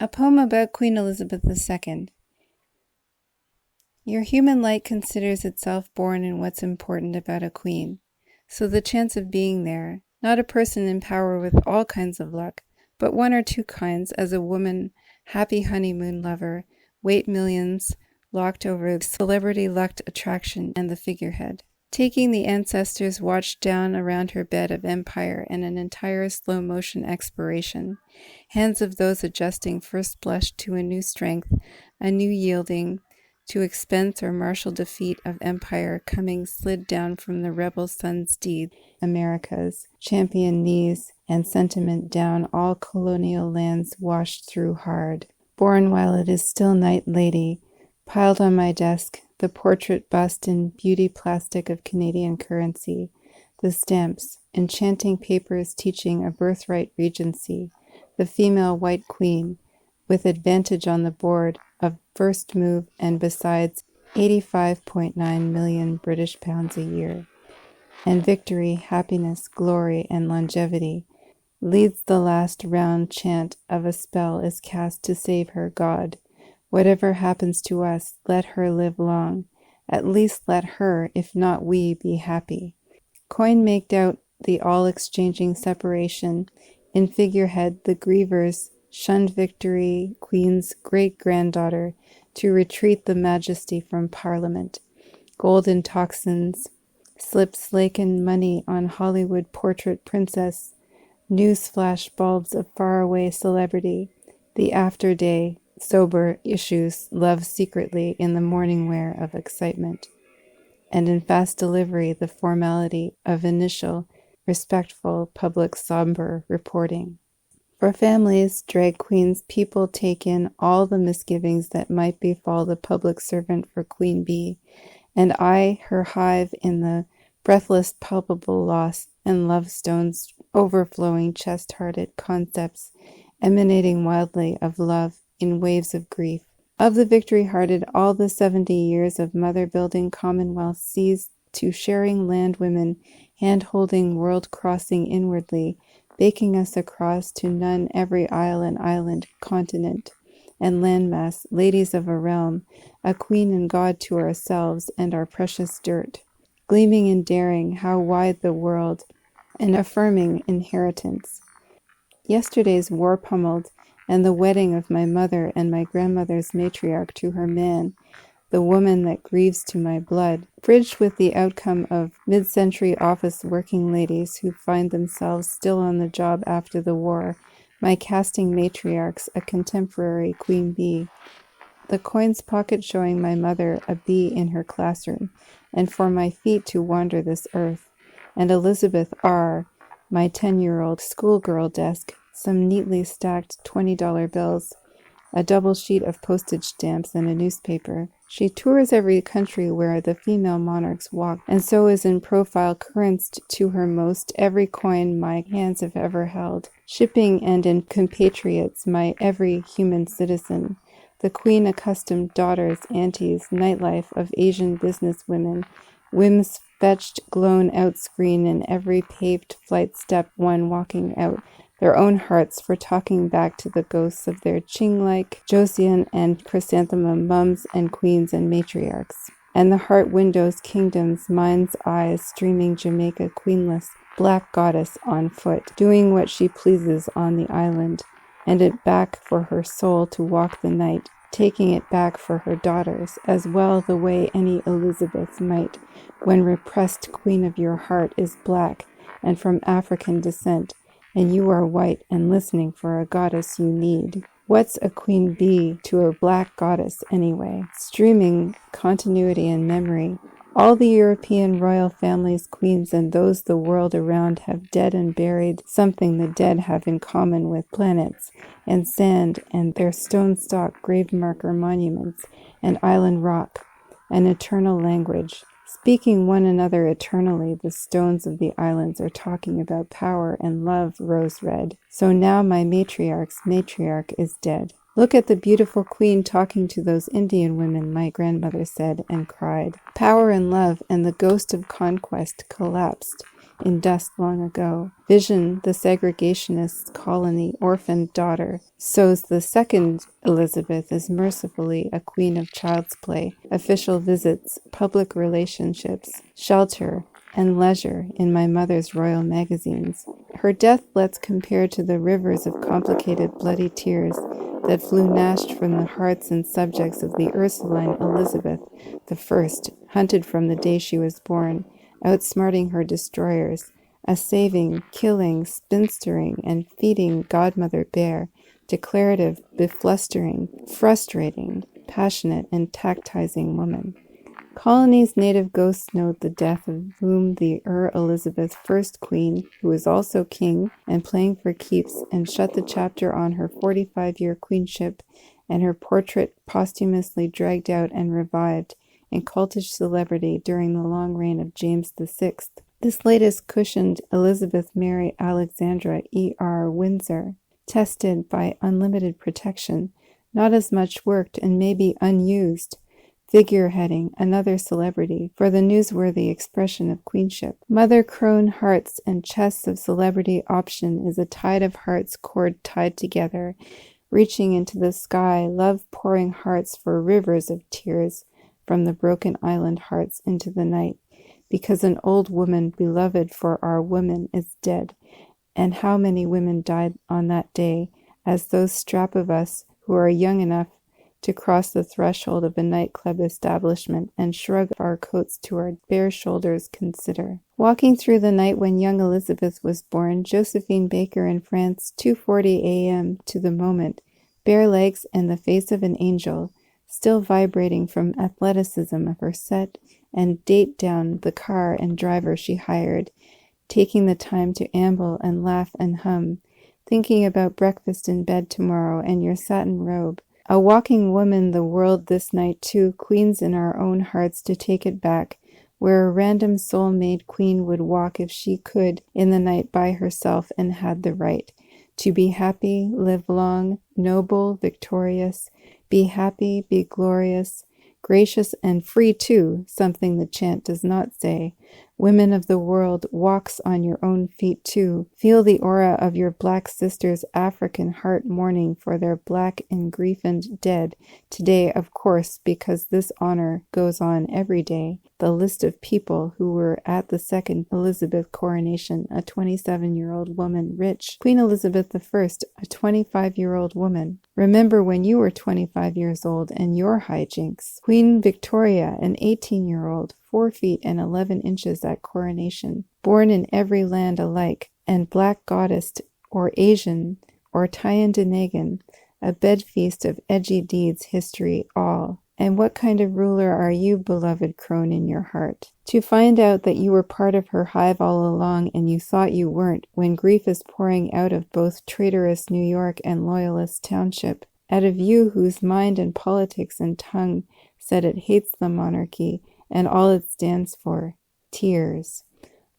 A poem about Queen Elizabeth II. Your human light considers itself born in what's important about a queen. So the chance of being there, not a person in power with all kinds of luck, but one or two kinds as a woman, happy honeymoon lover, wait millions, locked over celebrity-lucked attraction and the figurehead. Taking the ancestors watched down around her bed of empire and an entire slow-motion expiration. Hands of those adjusting first blush to a new strength, a new yielding, to expense or martial defeat of empire coming slid down from the rebel sun's steed, America's champion knees and sentiment down all colonial lands washed through hard. Born while it is still night, lady, piled on my desk, the portrait bust in beauty plastic of Canadian currency, the stamps, enchanting papers teaching a birthright regency, the female white queen, with advantage on the board of first move and besides 85.9 million British pounds a year. And victory, happiness, glory, and longevity leads the last round chant of a spell is cast to save her, God. Whatever happens to us, let her live long. At least let her, if not we, be happy. Coin maked out the all-exchanging separation. In figurehead, the grievers shunned victory, Queen's great-granddaughter, to retreat the majesty from Parliament. Golden toxins, slip slaken money on Hollywood portrait princess, newsflash bulbs of faraway celebrity, the after day, sober issues love secretly in the morning wear of excitement, and in fast delivery the formality of initial, respectful, public somber reporting. For families, drag queens, people take in all the misgivings that might befall the public servant for Queen Bee, and I, her hive in the breathless palpable loss and lovestone's overflowing chest-hearted concepts emanating wildly of love in waves of grief. Of the victory-hearted, all the 70 years of mother-building commonwealth seized to sharing land women, hand-holding, world-crossing inwardly, baking us across to none every isle and island, continent, and landmass, ladies of a realm, a queen and god to ourselves and our precious dirt, gleaming and daring, how wide the world, and affirming inheritance. Yesterday's war-pummeled, and the wedding of my mother and my grandmother's matriarch to her man, the woman that grieves to my blood, bridged with the outcome of mid-century office working ladies who find themselves still on the job after the war, my casting matriarchs, a contemporary Queen Bee, the coin's pocket showing my mother a bee in her classroom, and for my feet to wander this earth, and Elizabeth R., my 10-year-old schoolgirl desk, some neatly stacked $20 bills, a double sheet of postage stamps, and a newspaper. She tours every country where the female monarchs walk, and so is in profile currenced to her most every coin my hands have ever held, shipping and in compatriots my every human citizen, the queen accustomed daughters, aunties, nightlife of Asian business women, whims fetched, glown out screen in every paved flight step one walking out, their own hearts for talking back to the ghosts of their Ching-like, Joseon and chrysanthemum mums and queens and matriarchs. And the heart windows kingdoms, mind's eyes streaming Jamaica queenless, black goddess on foot, doing what she pleases on the island, and it back for her soul to walk the night, taking it back for her daughters, as well the way any Elizabeth might, when repressed queen of your heart is black and from African descent, and you are white and listening for a goddess you need. What's a queen bee to a black goddess anyway? Streaming continuity and memory. All the European royal families, queens, and those the world around have dead and buried something the dead have in common with planets and sand and their stone-stock grave marker monuments and island rock, an eternal language. Speaking one another eternally, the stones of the islands are talking about power and love, rose red. So now my matriarch's matriarch is dead. Look at the beautiful queen talking to those Indian women, my grandmother said, and cried. Power and love and the ghost of conquest collapsed in dust long ago. Vision, the segregationist's colony orphaned daughter, sows the second Elizabeth is mercifully a queen of child's play, official visits, public relationships, shelter, and leisure in my mother's royal magazines. Her death let's compare to the rivers of complicated bloody tears that flew gnashed from the hearts and subjects of the Ursuline Elizabeth I, hunted from the day she was born, outsmarting her destroyers, a saving, killing, spinstering, and feeding godmother bear, declarative, beflustering, frustrating, passionate, and tactizing woman. Colony's native ghosts note the death of whom the Elizabeth I Queen, who was also king and playing for keeps, and shut the chapter on her 45-year queenship, and her portrait posthumously dragged out and revived in cultish celebrity during the long reign of James VI. This latest cushioned Elizabeth Mary Alexandra E.R. Windsor, tested by unlimited protection, not as much worked and maybe unused, figureheading another celebrity for the newsworthy expression of queenship. Mother crone hearts and chests of celebrity option is a tide of hearts cord tied together, reaching into the sky, love pouring hearts for rivers of tears from the broken island hearts into the night, because an old woman beloved for our women is dead. And how many women died on that day, as those strap of us who are young enough to cross the threshold of a nightclub establishment and shrug our coats to our bare shoulders consider. Walking through the night when young Elizabeth was born, Josephine Baker in France, 2:40 a.m. to the moment, bare legs and the face of an angel, still vibrating from athleticism of her set, and date down the car and driver she hired, taking the time to amble and laugh and hum, thinking about breakfast in bed tomorrow and your satin robe. A walking woman the world this night too, queens in our own hearts to take it back, where a random soul-made queen would walk if she could in the night by herself and had the right. To be happy, live long, noble, victorious, be happy, be glorious, gracious and free too, something the chant does not say. Women of the world, walks on your own feet too. Feel the aura of your black sisters' African heart mourning for their black and griefened dead. Today, of course, because this honor goes on every day. The list of people who were at the second Elizabeth coronation, a 27-year-old woman, rich. Queen Elizabeth I, a 25-year-old woman. Remember when you were 25 years old and your hijinks. Queen Victoria, an 18-year-old, 4 feet and 11 inches at coronation, born in every land alike, and black goddess or Asian or Tyendinagan, a bed feast of edgy deeds, history, all. And what kind of ruler are you, beloved crone in your heart? To find out that you were part of her hive all along and you thought you weren't, when grief is pouring out of both traitorous New York and loyalist township, out of you whose mind and politics and tongue said it hates the monarchy and all it stands for, tears.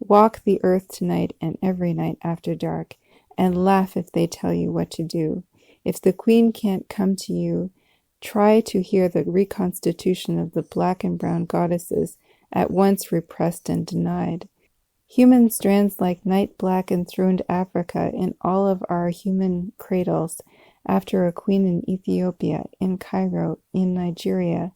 Walk the earth tonight and every night after dark, and laugh if they tell you what to do. If the queen can't come to you, try to hear the reconstitution of the black and brown goddesses, at once repressed and denied. Human strands like night black enthroned Africa in all of our human cradles, after a queen in Ethiopia, in Cairo, in Nigeria.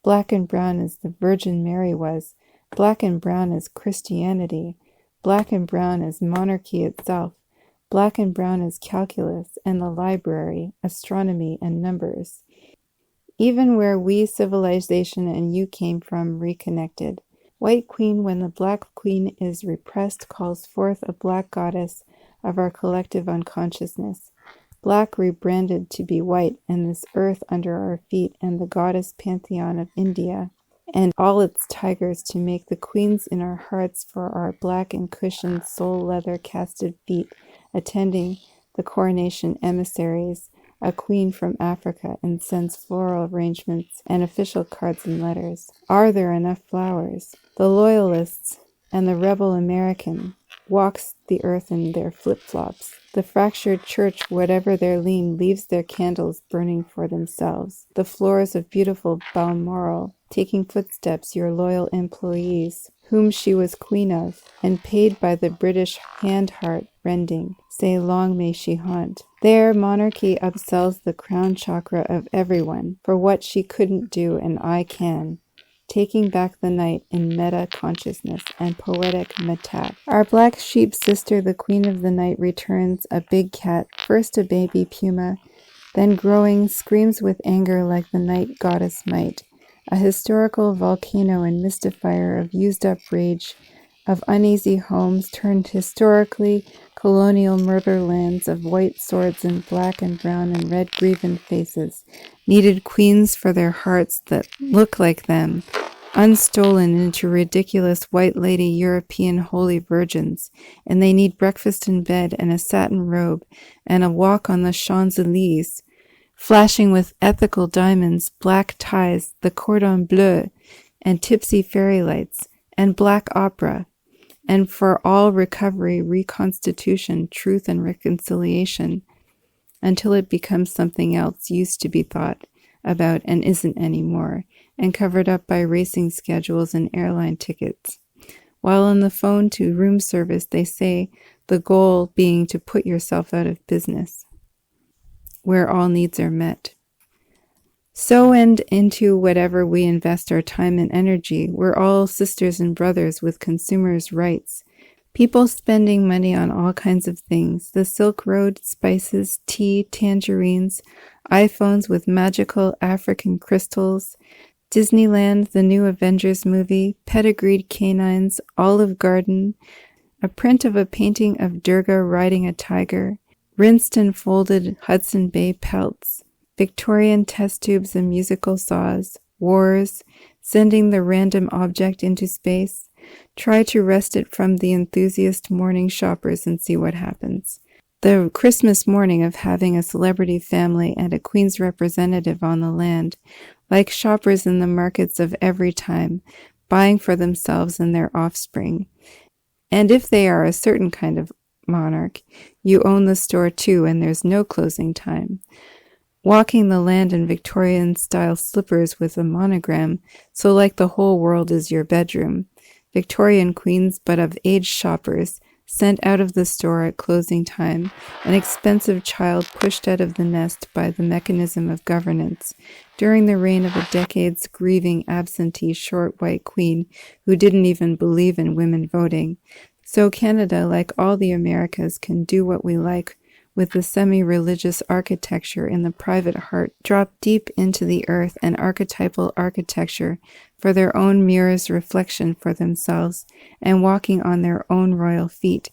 Black and brown as the Virgin Mary was, black and brown as Christianity, black and brown as monarchy itself, black and brown as calculus and the library, astronomy and numbers. Even where we, civilization, and you came from, reconnected. White queen, when the black queen is repressed, calls forth a black goddess of our collective unconsciousness. Black rebranded to be white, and this earth under our feet, and the goddess pantheon of India, and all its tigers to make the queens in our hearts for our black and cushioned soul leather casted feet, attending the coronation emissaries, a queen from Africa, and sends floral arrangements and official cards and letters. Are there enough flowers? The loyalists and the rebel American walks the earth in their flip-flops. The fractured church, whatever their lean, leaves their candles burning for themselves. The floors of beautiful Balmoral, taking footsteps, your loyal employees, whom she was queen of, and paid by the British hand-heart rending, say long may she haunt. There monarchy upsells the crown chakra of everyone, for what she couldn't do and I can. Taking back the night in meta-consciousness and poetic metat. Our black sheep sister, the queen of the night, returns, a big cat, first a baby puma, then growing, screams with anger like the night goddess might. A historical volcano and mystifier of used-up rage, of uneasy homes turned historically colonial murderlands of white swords and black and brown and red grieved faces, needed queens for their hearts that look like them, unstolen into ridiculous white lady European holy virgins, and they need breakfast in bed and a satin robe and a walk on the Champs-Élysées, flashing with ethical diamonds, black ties, the cordon bleu, and tipsy fairy lights, and black opera, and for all recovery, reconstitution, truth, and reconciliation, until it becomes something else used to be thought about and isn't anymore, and covered up by racing schedules and airline tickets. While on the phone to room service, they say the goal being to put yourself out of business, where all needs are met. So and into whatever we invest our time and energy, we're all sisters and brothers with consumers' rights. People spending money on all kinds of things. The Silk Road, spices, tea, tangerines, iPhones with magical African crystals, Disneyland, the new Avengers movie, pedigreed canines, Olive Garden, a print of a painting of Durga riding a tiger, rinsed and folded Hudson Bay pelts, Victorian test tubes and musical saws, wars, sending the random object into space. Try to wrest it from the enthusiast morning shoppers and see what happens. The Christmas morning of having a celebrity family and a Queen's representative on the land, like shoppers in the markets of every time, buying for themselves and their offspring. And if they are a certain kind of monarch, you own the store too, and there's no closing time. Walking the land in Victorian-style slippers with a monogram, so like the whole world is your bedroom. Victorian queens, but of age shoppers, sent out of the store at closing time, an expensive child pushed out of the nest by the mechanism of governance, during the reign of a decade's grieving absentee short white queen who didn't even believe in women voting. So Canada, like all the Americas, can do what we like with the semi-religious architecture in the private heart, drop deep into the earth and archetypal architecture for their own mirror's reflection for themselves, and walking on their own royal feet,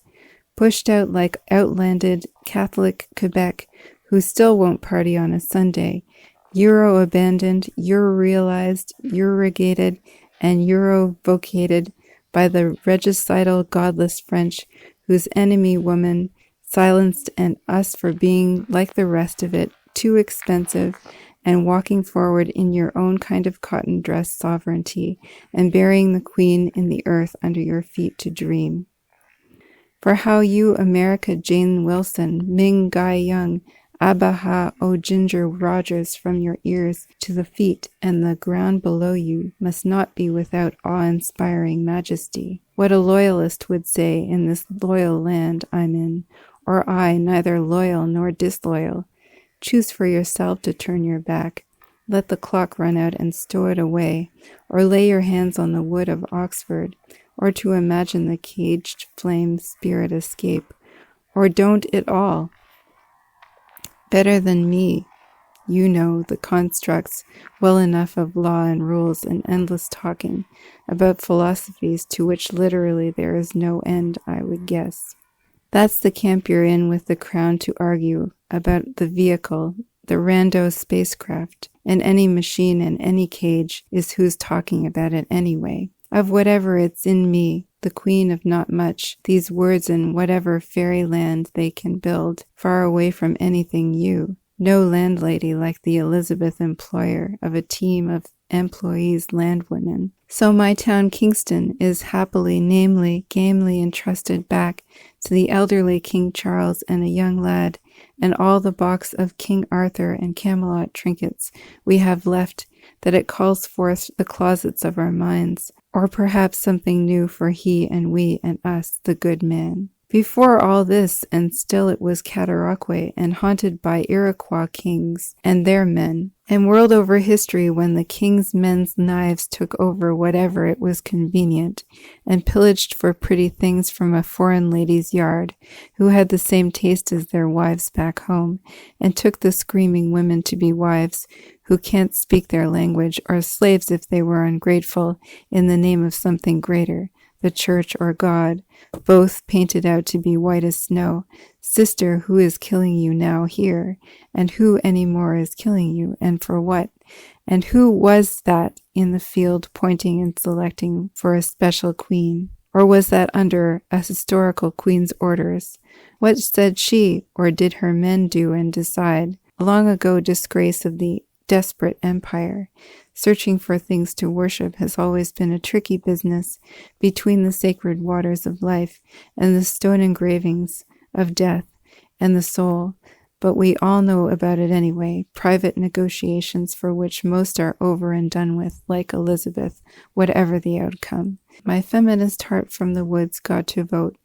pushed out like outlanded Catholic Quebec, who still won't party on a Sunday, Euro-abandoned, Euro-realized, Eurogated, and Euro-vocated by the regicidal godless French, whose enemy woman silenced, and us for being, like the rest of it, too expensive, and walking forward in your own kind of cotton dress sovereignty, and burying the queen in the earth under your feet to dream. For how you, America Jane Wilson, Ming Guy Young, Abaha O Ginger Rogers from your ears to the feet, and the ground below you must not be without awe-inspiring majesty. What a loyalist would say in this loyal land I'm in, or I, neither loyal nor disloyal. Choose for yourself to turn your back. Let the clock run out and stow it away, or lay your hands on the wood of Oxford, or to imagine the caged flame spirit escape, or don't at all. Better than me, you know the constructs well enough of law and rules and endless talking about philosophies to which literally there is no end, I would guess. That's the camp you're in with the crown to argue about the vehicle, the rando spacecraft, and any machine and any cage is who's talking about it anyway. Of whatever it's in me, the queen of not much, these words in whatever fairyland they can build, far away from anything you. No landlady like the Elizabeth employer of a team of employees landwomen. So my town Kingston is happily, namely, gamely entrusted back to the elderly King Charles and a young lad, and all the box of King Arthur and Camelot trinkets we have left, that it calls forth the closets of our minds, or perhaps something new for he and we and us, the good man. Before all this, and still it was Cataraqui, and haunted by Iroquois kings and their men, and whirled over history when the king's men's knives took over whatever it was convenient, and pillaged for pretty things from a foreign lady's yard, who had the same taste as their wives back home, and took the screaming women to be wives, who can't speak their language, or slaves if they were ungrateful, in the name of something greater, the church or God, both painted out to be white as snow. Sister, who is killing you now here? And who any more is killing you, and for what? And who was that in the field pointing and selecting for a special queen? Or was that under a historical queen's orders? What said she, or did her men do and decide? Long ago disgrace of the desperate empire. Searching for things to worship has always been a tricky business between the sacred waters of life and the stone engravings of death and the soul, but we all know about it anyway, private negotiations for which most are over and done with, like Elizabeth, whatever the outcome. My feminist heart from the woods got to vote,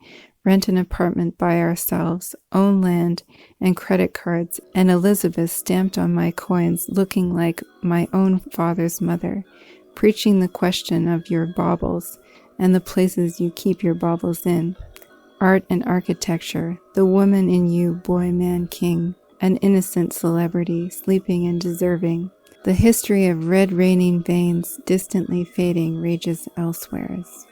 rent an apartment by ourselves, own land and credit cards, and Elizabeth stamped on my coins looking like my own father's mother, preaching the question of your baubles and the places you keep your baubles in. Art and architecture, the woman in you, boy, man, king, an innocent celebrity, sleeping and deserving. The history of red raining veins, distantly fading, rages elsewheres.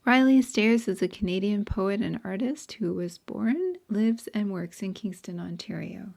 Rielly Stares is a Canadian poet and artist who was born, lives, and works in Kingston, Ontario.